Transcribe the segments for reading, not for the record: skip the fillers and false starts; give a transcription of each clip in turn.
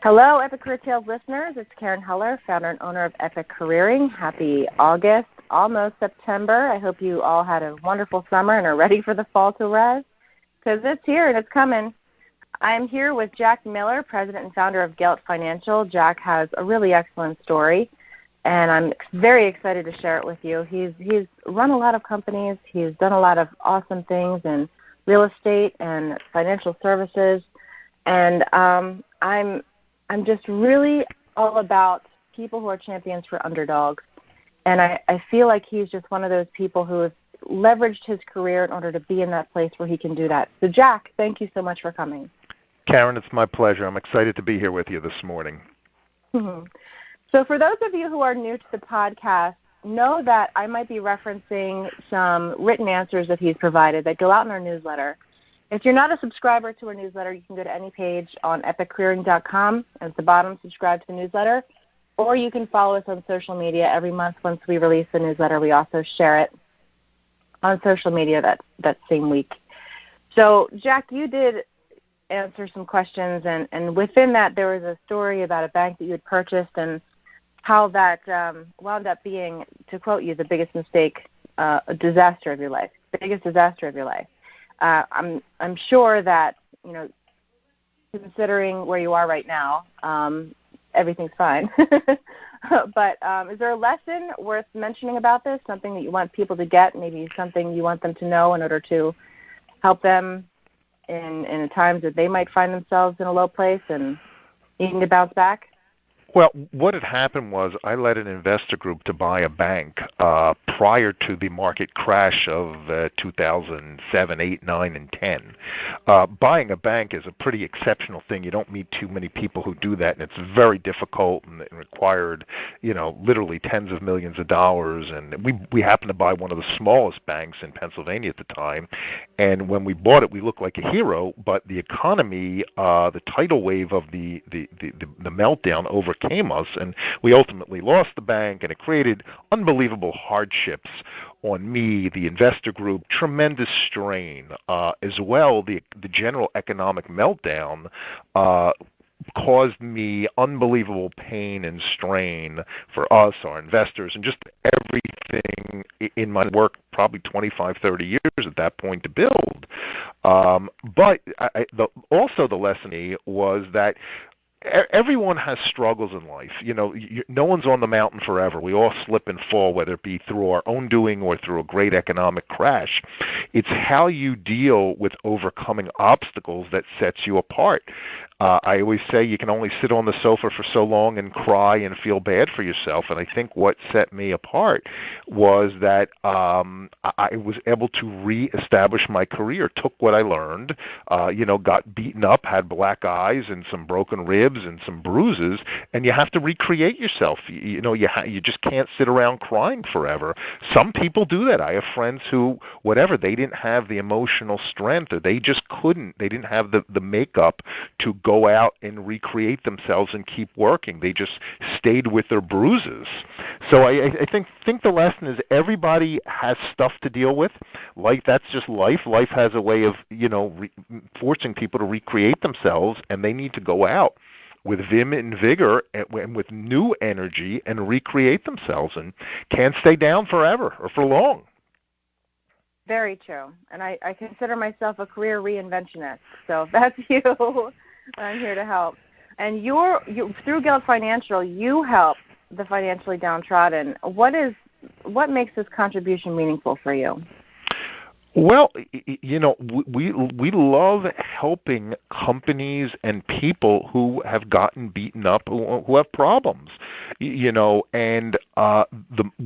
Hello, Epic Career Tales listeners. It's Karen Heller, founder and owner of Epic Careering. Happy August, almost September. I hope you all had a wonderful summer and are ready for the fall to arrive, because it's here and it's coming. I'm here with Jack Miller, president and founder of Gelt Financial. Jack has a really excellent story, and I'm very excited to share it with you. He's run a lot of companies. He's done a lot of awesome things in real estate and financial services, and I'm just really all about people who are champions for underdogs. And I feel like he's just one of those people who has leveraged his career in order to be in that place where he can do that. So, Jack, thank you so much for coming. Karen, it's my pleasure. I'm excited to be here with you this morning. Mm-hmm. So for those of you who are new to the podcast, know that I might be referencing some written answers that he's provided that go out in our newsletter. If you're not a subscriber to our newsletter, you can go to any page on epiccareering.com. At the bottom, subscribe to the newsletter. Or you can follow us on social media. Every month once we release the newsletter, we also share it on social media that same week. So, Jack, you did answer some questions, and within that there was a story about a bank that you had purchased and how that wound up being, to quote you, the biggest mistake, a disaster of your life, biggest disaster of your life. I'm sure that, you know, considering where you are right now, everything's fine. But is there a lesson worth mentioning about this, something that you want people to get, maybe something you want them to know in order to help them in times that they might find themselves in a low place and needing to bounce back? Well, what had happened was I led an investor group to buy a bank prior to the market crash of 2007, 8, 9, and 10. Buying a bank is a pretty exceptional thing. You don't meet too many people who do that, and it's very difficult, and it required, literally tens of millions of dollars. And we happened to buy one of the smallest banks in Pennsylvania at the time. And when we bought it, we looked like a hero, but the economy, the tidal wave of the meltdown overcame us, and we ultimately lost the bank, and it created unbelievable hardships on me, the investor group, tremendous strain. As well, the general economic meltdown caused me unbelievable pain and strain for us, our investors, and just everything in my work, probably 25, 30 years at that point to build. But also the lesson was that everyone has struggles in life. No one's on the mountain forever. We all slip and fall, whether it be through our own doing or through a great economic crash. It's how you deal with overcoming obstacles that sets you apart. I always say you can only sit on the sofa for so long and cry and feel bad for yourself. And I think what set me apart was that I was able to reestablish my career, took what I learned, got beaten up, had black eyes and some broken ribs and some bruises, and you have to recreate yourself. You just can't sit around crying forever. Some people do that. I have friends who, they didn't have the emotional strength, or they just couldn't. They didn't have the makeup to go out and recreate themselves and keep working. They just stayed with their bruises. So I think the lesson is everybody has stuff to deal with. That's just life. Life has a way of, forcing people to recreate themselves, and they need to go out with vim and vigor and with new energy and recreate themselves, and can't stay down forever or for long. Very true. And I consider myself a career reinventionist. So if that's you, I'm here to help. And through Gelt Financial, you help the financially downtrodden. What makes this contribution meaningful for you? Well, we love helping companies and people who have gotten beaten up, who have problems, and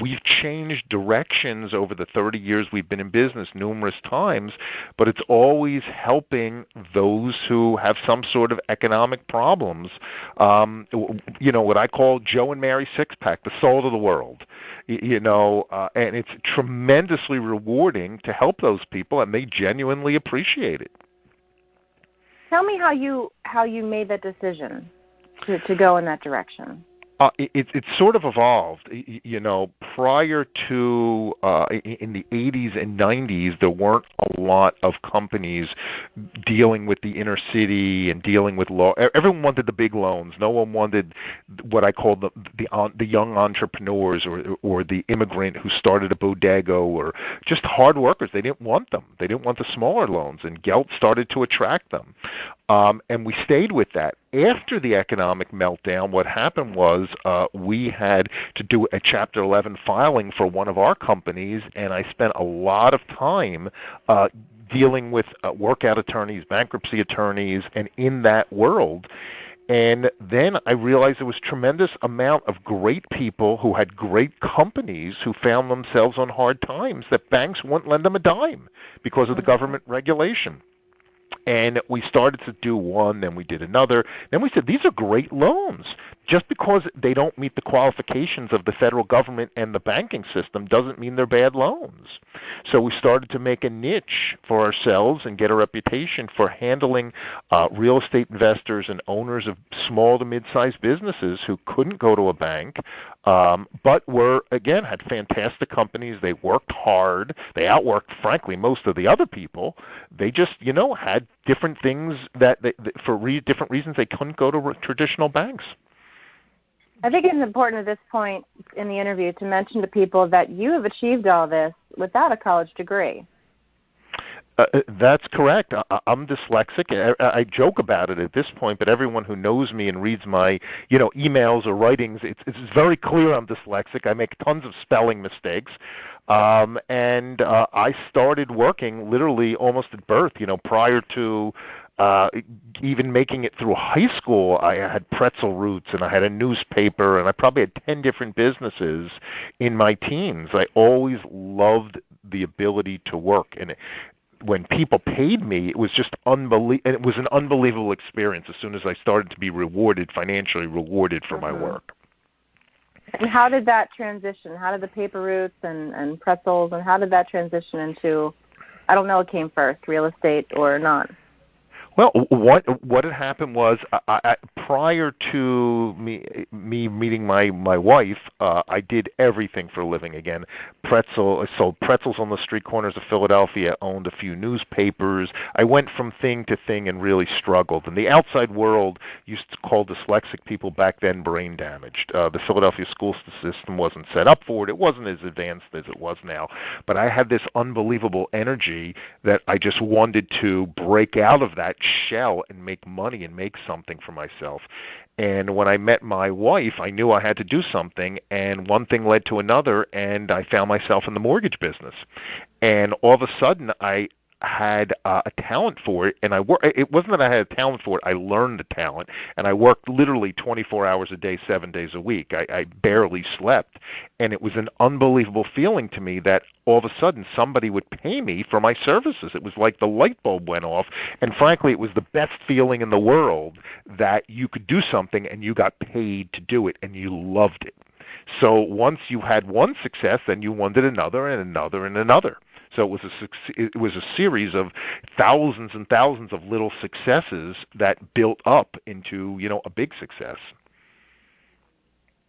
we've changed directions over the 30 years we've been in business numerous times, but it's always helping those who have some sort of economic problems, what I call Joe and Mary Six-Pack, the soul of the world, and it's tremendously rewarding to help those people, and they genuinely appreciate it. Tell me how you made that decision to go in that direction. It sort of evolved. Prior to in the 80s and 90s, there weren't a lot of companies dealing with the inner city and dealing with law. Everyone wanted the big loans. No one wanted what I call the young entrepreneurs or the immigrant who started a bodega or just hard workers. They didn't want them. They didn't want the smaller loans, and Gelt started to attract them. And we stayed with that. After the economic meltdown, what happened was we had to do a Chapter 11 filing for one of our companies, and I spent a lot of time dealing with workout attorneys, bankruptcy attorneys, and in that world. And then I realized there was tremendous amount of great people who had great companies who found themselves on hard times that banks wouldn't lend them a dime because of the government regulation. And we started to do one, then we did another. Then we said, these are great loans. Just because they don't meet the qualifications of the federal government and the banking system doesn't mean they're bad loans. So we started to make a niche for ourselves and get a reputation for handling real estate investors and owners of small to mid-sized businesses who couldn't go to a bank, but had fantastic companies. They worked hard. They outworked, frankly, most of the other people. They just, had different things that different reasons they couldn't go to traditional banks. I think it's important at this point in the interview to mention to people that you have achieved all this without a college degree. That's correct. I'm dyslexic. I joke about it at this point, but everyone who knows me and reads my, emails or writings, it's very clear I'm dyslexic. I make tons of spelling mistakes. And I started working literally almost at birth, prior to even making it through high school. I had pretzel roots, and I had a newspaper, and I probably had 10 different businesses in my teens. I always loved the ability to work, and when people paid me, it was just it was an unbelievable experience as soon as I started to be financially rewarded for my work. And how did that transition? How did the paper routes and pretzels, and how did that transition into, I don't know what came first, real estate or not? Well, what had happened was prior to me meeting my wife, I did everything for a living again. I sold pretzels on the street corners of Philadelphia, owned a few newspapers. I went from thing to thing and really struggled. And the outside world used to call dyslexic people back then brain damaged. The Philadelphia school system wasn't set up for it. It wasn't as advanced as it was now. But I had this unbelievable energy that I just wanted to break out of that shell and make money and make something for myself. And when I met my wife, I knew I had to do something, and one thing led to another, and I found myself in the mortgage business. And all of a sudden, I had a talent for it, and it wasn't that I had a talent for it, I learned the talent, and I worked literally 24 hours a day, 7 days a week. I barely slept, and it was an unbelievable feeling to me that all of a sudden somebody would pay me for my services. It was like the light bulb went off, and frankly, it was the best feeling in the world that you could do something and you got paid to do it, and you loved it. So once you had one success, then you wanted another and another and another. So it was a series of thousands and thousands of little successes that built up into, a big success.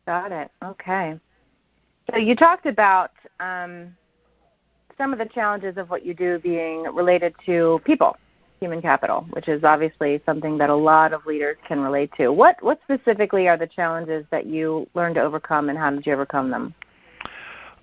Got it. Okay. So you talked about some of the challenges of what you do being related to people, human capital, which is obviously something that a lot of leaders can relate to. What specifically are the challenges that you learned to overcome, and how did you overcome them?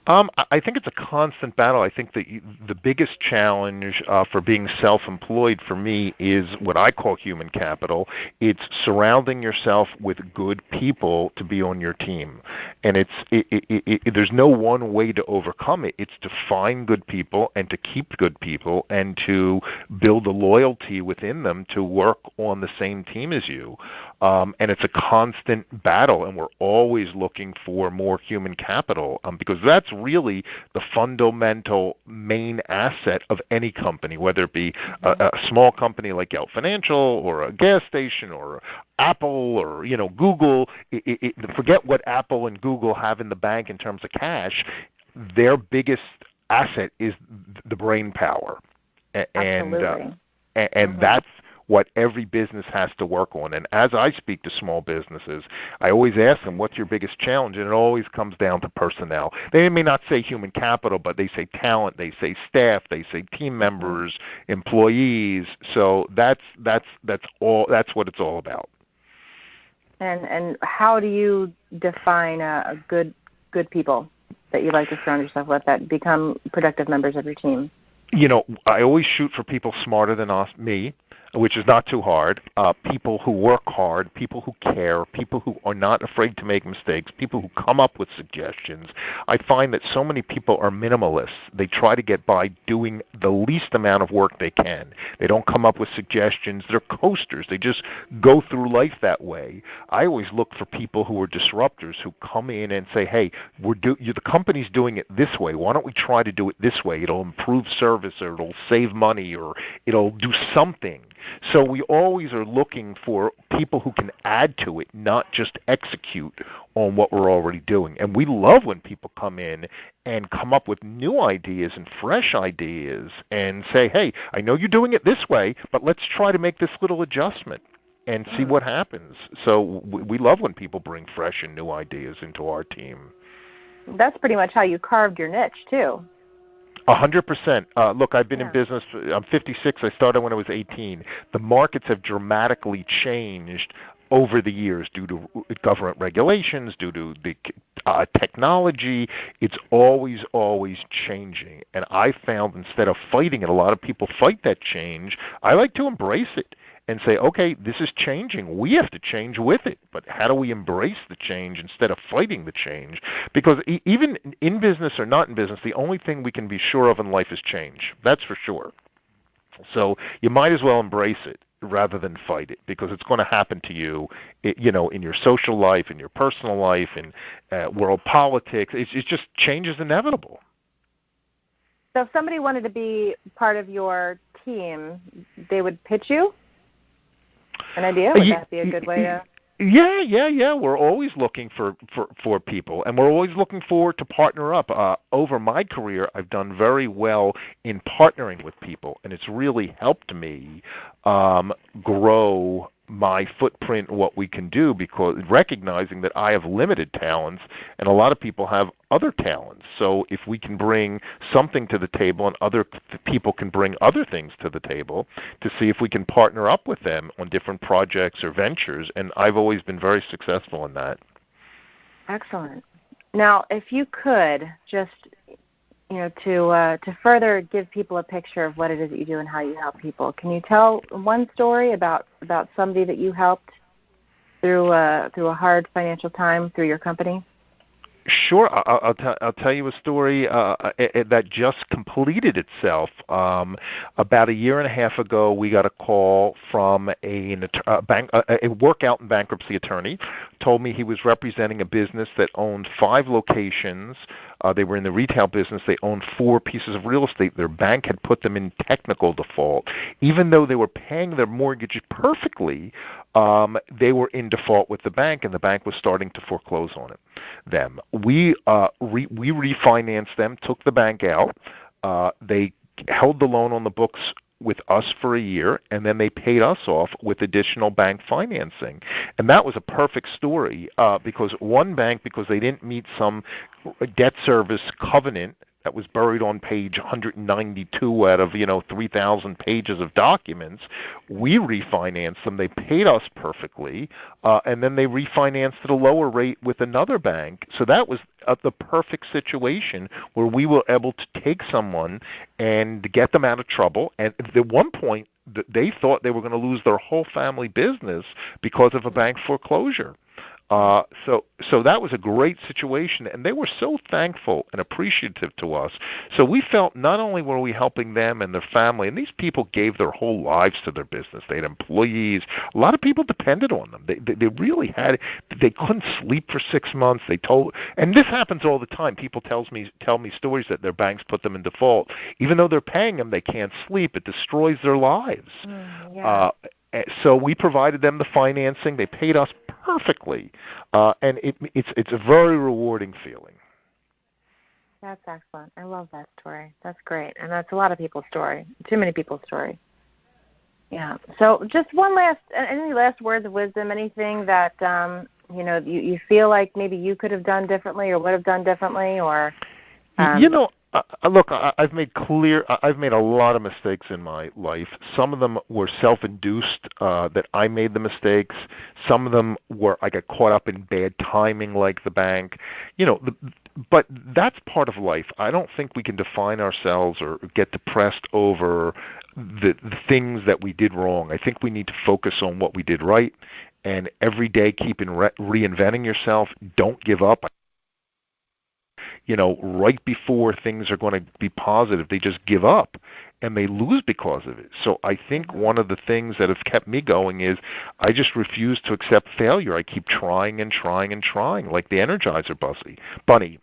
I think it's a constant battle. I think that the biggest challenge for being self-employed for me is what I call human capital. It's surrounding yourself with good people to be on your team. And there's no one way to overcome it. It's to find good people and to keep good people and to build a loyalty within them to work on the same team as you. And it's a constant battle, and we're always looking for more human capital because that's really the fundamental main asset of any company, whether it be a small company like Gelt Financial or a gas station or Apple or Google. Forget what Apple and Google have in the bank in terms of cash. Their biggest asset is the brain power, and that's what every business has to work on. And as I speak to small businesses, I always ask them, what's your biggest challenge? And it always comes down to personnel. They may not say human capital, but they say talent, they say staff, they say team members, employees. So that's what it's all about. And how do you define a good people that you like to surround yourself with that become productive members of your team? I always shoot for people smarter than me, which is not too hard. People who work hard, people who care, people who are not afraid to make mistakes, people who come up with suggestions. I find that so many people are minimalists. They try to get by doing the least amount of work they can. They don't come up with suggestions. They're coasters. They just go through life that way. I always look for people who are disruptors, who come in and say, hey, the company's doing it this way. Why don't we try to do it this way? It'll improve service, or it'll save money, or it'll do something. So we always are looking for people who can add to it, not just execute on what we're already doing. And we love when people come in and come up with new ideas and fresh ideas and say, hey, I know you're doing it this way, but let's try to make this little adjustment and see what happens. So we love when people bring fresh and new ideas into our team. That's pretty much how you carved your niche, too. 100%. Look, I've been in business. I'm 56. I started when I was 18. The markets have dramatically changed over the years due to government regulations, due to the technology. It's always changing. And I found instead of fighting it, a lot of people fight that change. I like to embrace it and say, okay, this is changing. We have to change with it. But how do we embrace the change instead of fighting the change? Because even in business or not in business, the only thing we can be sure of in life is change. That's for sure. So you might as well embrace it rather than fight it, because it's going to happen to you, in your social life, in your personal life, in world politics. It's just change is inevitable. So if somebody wanted to be part of your team, they would pitch you an idea? Would that be a good way to... Yeah. We're always looking for people, and we're always looking forward to partner up. Over my career, I've done very well in partnering with people, and it's really helped me grow my footprint, what we can do, because recognizing that I have limited talents and a lot of people have other talents. So if we can bring something to the table and other people can bring other things to the table, to see if we can partner up with them on different projects or ventures, and I've always been very successful in that. Excellent. Now, if you could just, to further give people a picture of what it is that you do and how you help people, can you tell one story about somebody that you helped through a hard financial time through your company? Sure. I'll tell you a story that just completed itself. About a year and a half ago, we got a call from a workout and bankruptcy attorney. Told me he was representing a business that owned 5 locations. They were in the retail business. They owned 4 pieces of real estate. Their bank had put them in technical default. Even though they were paying their mortgage perfectly, they were in default with the bank, and the bank was starting to foreclose on them. We refinanced them, took the bank out. They held the loan on the books with us for a year, and then they paid us off with additional bank financing. And that was a perfect story because one bank, because they didn't meet some debt service covenant that was buried on page 192 out of 3,000 pages of documents, we refinanced them. They paid us perfectly, and then they refinanced at a lower rate with another bank. So that was the perfect situation where we were able to take someone and get them out of trouble. And at one point, they thought they were going to lose their whole family business because of a bank foreclosure. So that was a great situation, and they were so thankful and appreciative to us. So we felt not only were we helping them and their family, and these people gave their whole lives to their business. They had employees. A lot of people depended on them. They really had. They couldn't sleep for 6 months. And this happens all the time. People tell me stories that their banks put them in default. Even though they're paying them, they can't sleep. It destroys their lives. So we provided them the financing. They paid us perfectly, and it's a very rewarding feeling. That's excellent. I love that story. That's great, and that's a lot of people's story. Too many people's story. Yeah. So just any last words of wisdom, anything that, you feel like maybe you could have done differently or would have done differently, or? Look, I've made a lot of mistakes in my life. Some of them were self-induced, that I made the mistakes. Some of them were I got caught up in bad timing, like the bank. But that's part of life. I don't think we can define ourselves or get depressed over the things that we did wrong. I think we need to focus on what we did right, and every day keep reinventing yourself. Don't give up. Right before things are going to be positive, they just give up and they lose because of it. So I think one of the things that have kept me going is I just refuse to accept failure. I keep trying and trying and trying, like the Energizer Bunny.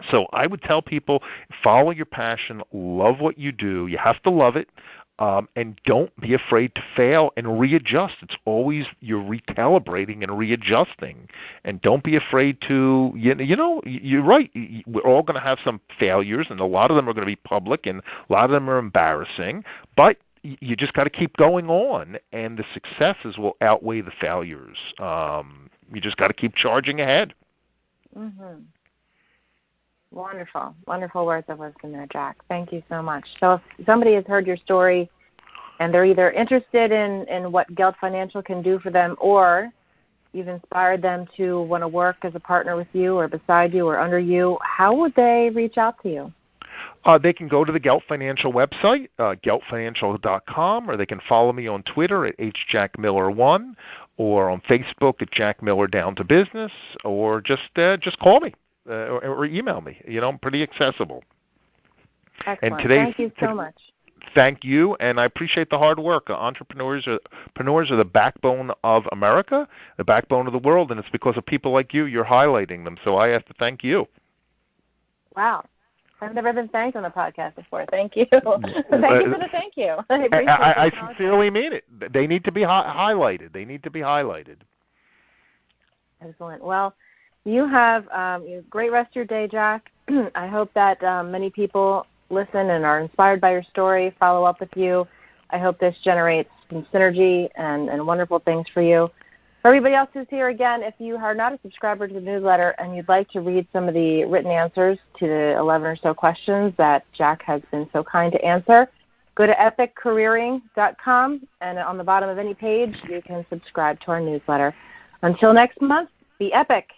So I would tell people, follow your passion, love what you do. You have to love it. And don't be afraid to fail and readjust. It's always you're recalibrating and readjusting. And don't be afraid to, you're right. We're all going to have some failures, and a lot of them are going to be public, and a lot of them are embarrassing. But you just got to keep going on, and the successes will outweigh the failures. You just got to keep charging ahead. Mm-hmm. Wonderful. Wonderful words of wisdom there, Jack. Thank you so much. So if somebody has heard your story and they're either interested in what Gelt Financial can do for them, or you've inspired them to want to work as a partner with you or beside you or under you, how would they reach out to you? They can go to the Gelt Financial website, geltfinancial.com, or they can follow me on Twitter at hjackmiller1, or on Facebook at Jack Miller Down to Business, or just call me. Or email me. I'm pretty accessible. Excellent. Thank you so much. Thank you, and I appreciate the hard work. Entrepreneurs are the backbone of America, the backbone of the world, and it's because of people like you. You're highlighting them, so I have to thank you. Wow. I've never been thanked on the podcast before. Thank you. Thank you for the thank you. I sincerely mean it. They need to be highlighted. They need to be highlighted. Excellent. Well, you have a great rest of your day, Jack. I hope that many people listen and are inspired by your story, follow up with you. I hope this generates some synergy and wonderful things for you. For everybody else who's here, again, if you are not a subscriber to the newsletter and you'd like to read some of the written answers to the 11 or so questions that Jack has been so kind to answer, go to epiccareering.com, and on the bottom of any page, you can subscribe to our newsletter. Until next month, be epic.